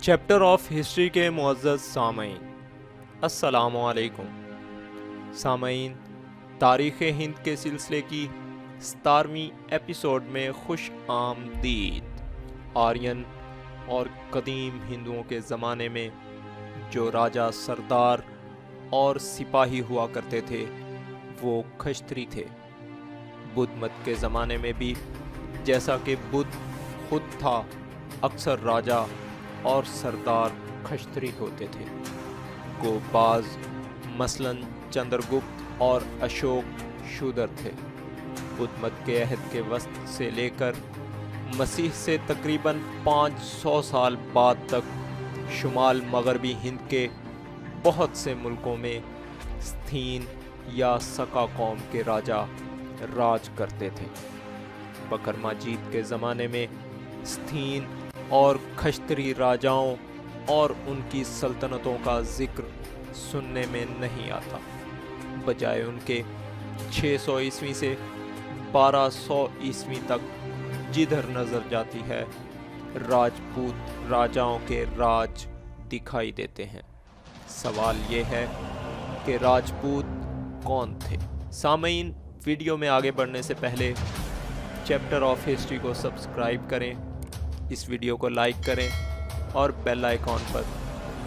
Chapter of history کے معزز سامعین، السلام علیکم۔ سامعین، تاریخ ہند کے سلسلے کی 17ویں ایپیسوڈ میں خوش آمدید۔ آرین اور قدیم ہندوؤں کے زمانے میں جو راجہ، سردار اور سپاہی ہوا کرتے تھے وہ کھشتری تھے۔ بدھ مت کے زمانے میں بھی جیسا کہ بدھ خود تھا، اکثر راجہ اور سردار کھشتری ہوتے تھے۔ گوپاز مثلاً چندر گپت اور اشوک شودر تھے۔ بدھ مت کے عہد کے وسط سے لے کر مسیح سے تقریباً 500 سال بعد تک شمال مغربی ہند کے بہت سے ملکوں میں ستھین یا سکا قوم کے راجہ راج کرتے تھے۔ بکرماجیت کے زمانے میں ستھین اور کھشتری راجاؤں اور ان کی سلطنتوں کا ذکر سننے میں نہیں آتا، بجائے ان کے 600 عیسوی سے 1200 عیسوی تک جدھر نظر جاتی ہے راجپوت راجاؤں کے راج دکھائی دیتے ہیں۔ سوال یہ ہے کہ راجپوت کون تھے؟ سامعین، ویڈیو میں آگے بڑھنے سے پہلے چیپٹر آف ہسٹری کو سبسکرائب کریں، اس ویڈیو کو لائک کریں اور بیل آئیکن پر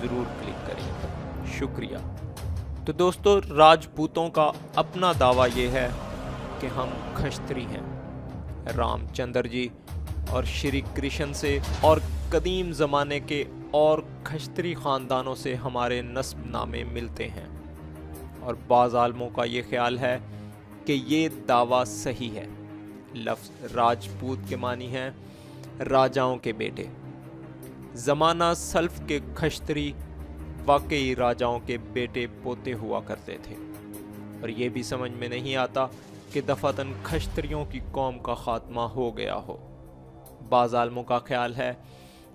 ضرور کلک کریں۔ شکریہ۔ تو دوستو، راجپوتوں کا اپنا دعویٰ یہ ہے کہ ہم کھشتری ہیں۔ رام چندر جی اور شری کرشن سے اور قدیم زمانے کے اور کھشتری خاندانوں سے ہمارے نسب نامے ملتے ہیں، اور بعض عالموں کا یہ خیال ہے کہ یہ دعویٰ صحیح ہے۔ لفظ راجپوت کے معنی ہے راجاؤں کے بیٹے۔ زمانہ سلف کے کھشتری واقعی راجاؤں کے بیٹے پوتے ہوا کرتے تھے، اور یہ بھی سمجھ میں نہیں آتا کہ دفعتاً کھشتریوں کی قوم کا خاتمہ ہو گیا ہو۔ بعض عالموں کا خیال ہے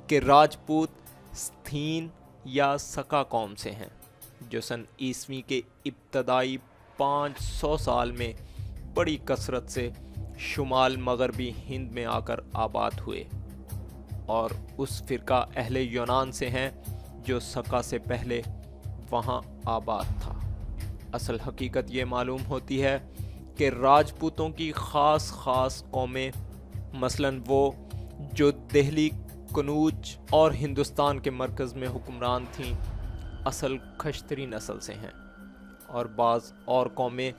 کہ راجپوت ستھین یا سکا قوم سے ہیں، جو سن عیسوی کے ابتدائی 500 سال میں بڑی کثرت سے شمال مغربی ہند میں آ کر آباد ہوئے، اور اس فرقہ اہل یونان سے ہیں جو سکا سے پہلے وہاں آباد تھا۔ اصل حقیقت یہ معلوم ہوتی ہے کہ راجپوتوں کی خاص قومیں، مثلاً وہ جو دہلی، کنوج اور ہندوستان کے مرکز میں حکمران تھیں، اصل کھشتری نسل سے ہیں، اور بعض اور قومیں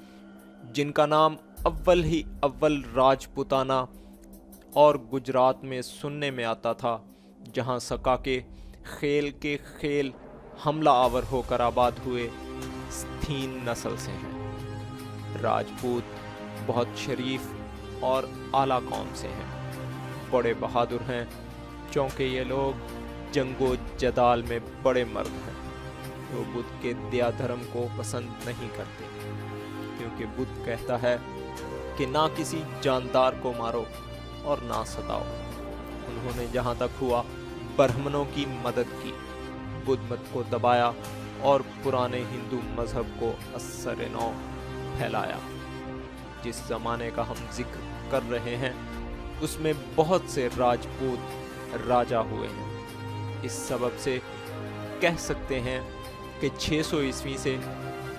جن کا نام اول راجپوتانہ اور گجرات میں سننے میں آتا تھا، جہاں سکا کے خیل حملہ آور ہو کر آباد ہوئے، ستھین نسل سے ہیں۔ راجپوت بہت شریف اور اعلیٰ قوم سے ہیں، بڑے بہادر ہیں، چونکہ یہ لوگ جنگ و جدال میں بڑے مرد ہیں۔ وہ بدھ کے دیا دھرم کو پسند نہیں کرتے، کیونکہ بدھ کہتا ہے کہ نہ کسی جاندار کو مارو اور نہ ستاؤ۔ انہوں نے جہاں تک ہوا برہمنوں کی مدد کی، بدھ مت کو دبایا اور پرانے ہندو مذہب کو اثر نو پھیلایا۔ جس زمانے کا ہم ذکر کر رہے ہیں اس میں بہت سے راجپوت راجہ ہوئے ہیں۔ اس سبب سے کہہ سکتے ہیں کہ 600 عیسوی سے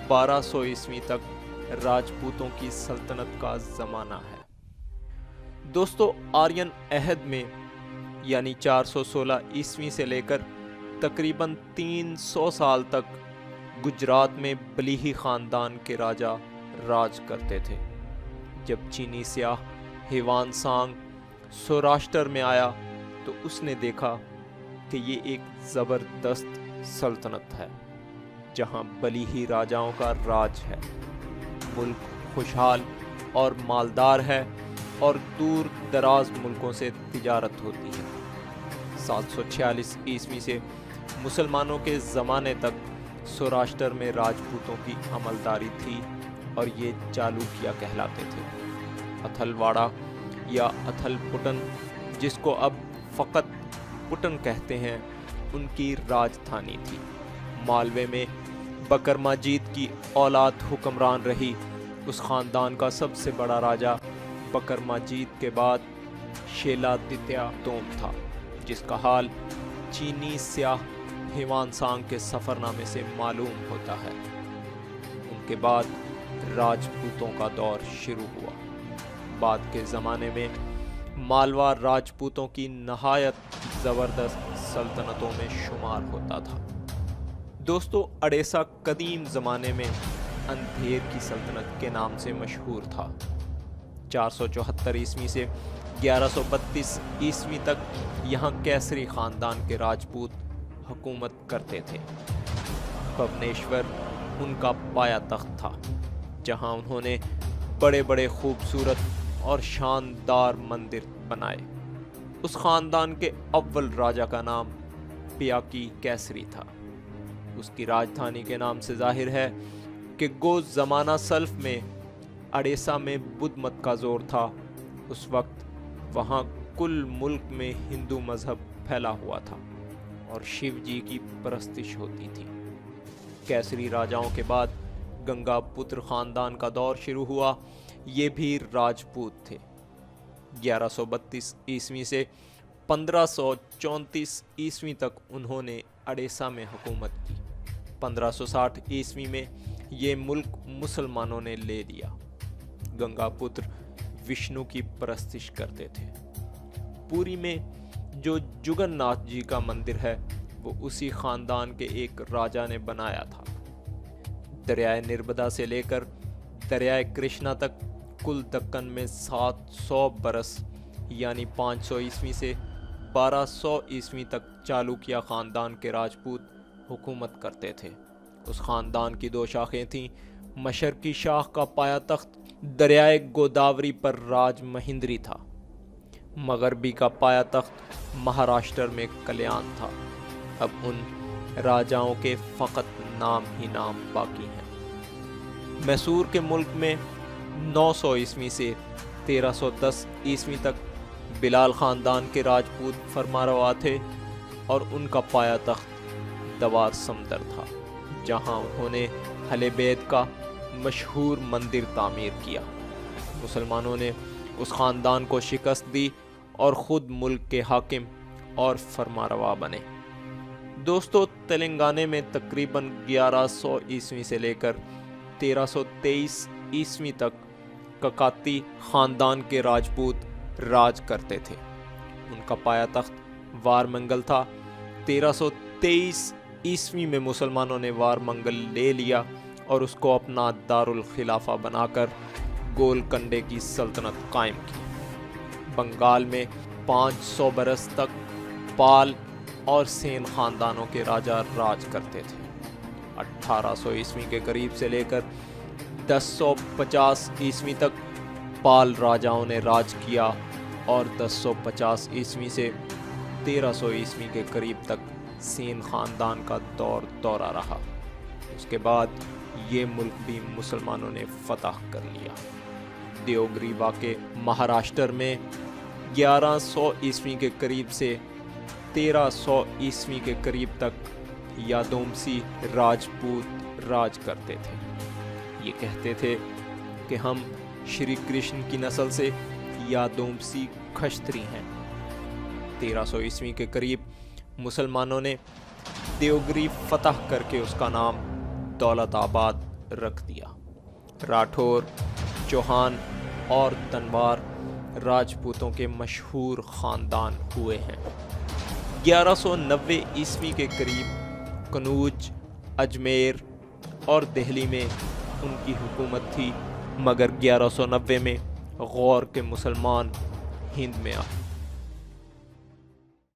1200 عیسوی تک راجپوتوں کی سلطنت کا زمانہ ہے۔ دوستو، آرین عہد میں یعنی 416 عیسوی سے لے کر تقریباً 300 سال تک گجرات میں بلیہی خاندان کے راجہ راج کرتے تھے۔ جب چینی سیاح ہیوان سانگ سوراشٹر میں آیا تو اس نے دیکھا کہ یہ ایک زبردست سلطنت ہے جہاں بلیہی راجاؤں کا راج ہے۔ ملک خوشحال اور مالدار ہے اور دور دراز ملکوں سے تجارت ہوتی ہے۔ 746 عیسوی سے مسلمانوں کے زمانے تک سوراشٹر میں راجپوتوں کی عملداری تھی، اور یہ چالوکیا کہلاتے تھے۔ اتھل واڑہ یا اتھل پٹن، جس کو اب فقط پٹن کہتے ہیں، ان کی راجدھانی تھی۔ مالوے میں بکرماجیت کی اولاد حکمران رہی۔ اس خاندان کا سب سے بڑا راجہ بکرماجیت کے بعد شیلادتیہ توم تھا، جس کا حال چینی سیاح ہیوان سانگ کے سفر نامے سے معلوم ہوتا ہے۔ ان کے بعد راجپوتوں کا دور شروع ہوا۔ بعد کے زمانے میں مالوا راجپوتوں کی نہایت زبردست سلطنتوں میں شمار ہوتا تھا۔ دوستو، اڈیسہ قدیم زمانے میں اندھیر کی سلطنت کے نام سے مشہور تھا۔ 474 عیسوی سے 1132 عیسوی تک یہاں کیسری خاندان کے راجپوت حکومت کرتے تھے۔ بھونیشور ان کا پایا تخت تھا، جہاں انہوں نے بڑے بڑے خوبصورت اور شاندار مندر بنائے۔ اس خاندان کے اول راجا کا نام پیاکی کیسری تھا۔ اس کی راجدھانی کے نام سے ظاہر ہے کہ گو زمانہ سلف میں اڈیسہ میں بدھ مت کا زور تھا۔ اس وقت وہاں کل ملک میں ہندو مذہب پھیلا ہوا تھا اور شیو جی کی پرستش ہوتی تھی۔ کیسری راجاؤں کے بعد گنگا پتر خاندان کا دور شروع ہوا۔ یہ بھی راجپوت تھے۔ 1132 عیسوی سے 1534 عیسوی تک انہوں نے اڈیسہ میں حکومت کی۔ 1560 عیسوی میں یہ ملک مسلمانوں نے لے لیا۔ گنگا پتر وشنو کی پرستش کرتے تھے۔ پوری میں جو جگن ناتھ جی کا مندر ہے وہ اسی خاندان کے ایک راجا نے بنایا تھا۔ دریائے نرمدا سے لے کر دریائے کرشنا تک کل دکن میں 700 برس یعنی 500 عیسوی سے 1200 عیسوی تک چالوکیا خاندان کے راجپوت حکومت کرتے تھے۔ اس خاندان کی 2 شاخیں تھیں۔ مشرقی شاخ کا پایا تخت دریائے گوداوری پر راج مہندری تھا۔ مغربی کا پایا تخت مہاراشٹر میں کلیان تھا۔ اب ان راجاؤں کے فقط نام ہی نام باقی ہیں۔ میسور کے ملک میں 900 عیسوی سے 1310 عیسوی تک بلال خاندان کے راجپوت فرمانروا تھے اور ان کا پایا تخت دوار سمندر تھا، جہاں انہوں نے ہلیبید کا مشہور مندر تعمیر کیا۔ مسلمانوں نے اس خاندان کو شکست دی اور خود ملک کے حاکم اور فرمانروا بنے۔ دوستو، تلنگانے میں تقریباً 1100 عیسوی سے لے کر 1323 عیسوی تک ککاتی خاندان کے راجپوت راج کرتے تھے۔ ان کا پایا تخت وارمنگل تھا۔ 1323 عیسوی میں مسلمانوں نے وارمنگل لے لیا اور اس کو اپنا دارالخلافہ بنا کر گول کنڈے کی سلطنت قائم کی۔ بنگال میں 500 برس تک پال اور سین خاندانوں کے راجا راج کرتے تھے۔ 1800 عیسوی کے قریب سے لے کر 1050 عیسوی تک پال راجاؤں نے راج کیا اور 1050 عیسوی سے 1300 عیسوی کے قریب تک سین خاندان کا دورہ رہا۔ اس کے بعد یہ ملک بھی مسلمانوں نے فتح کر لیا۔ دیوگری واقع مہاراشٹر میں 1100 عیسوی کے قریب سے 1300 عیسوی کے قریب تک یادومسی راجپوت راج کرتے تھے۔ یہ کہتے تھے کہ ہم شری کرشن کی نسل سے یادومسی کھشتری ہیں۔ 1300 عیسوی کے قریب مسلمانوں نے دیوگری فتح کر کے اس کا نام دولت آباد رکھ دیا۔ راٹھور، چوہان اور تنوار راجپوتوں کے مشہور خاندان ہوئے ہیں۔ 1190 عیسوی کے قریب کنوج، اجمیر اور دہلی میں ان کی حکومت تھی، مگر 1190 میں غور کے مسلمان ہند میں آئے۔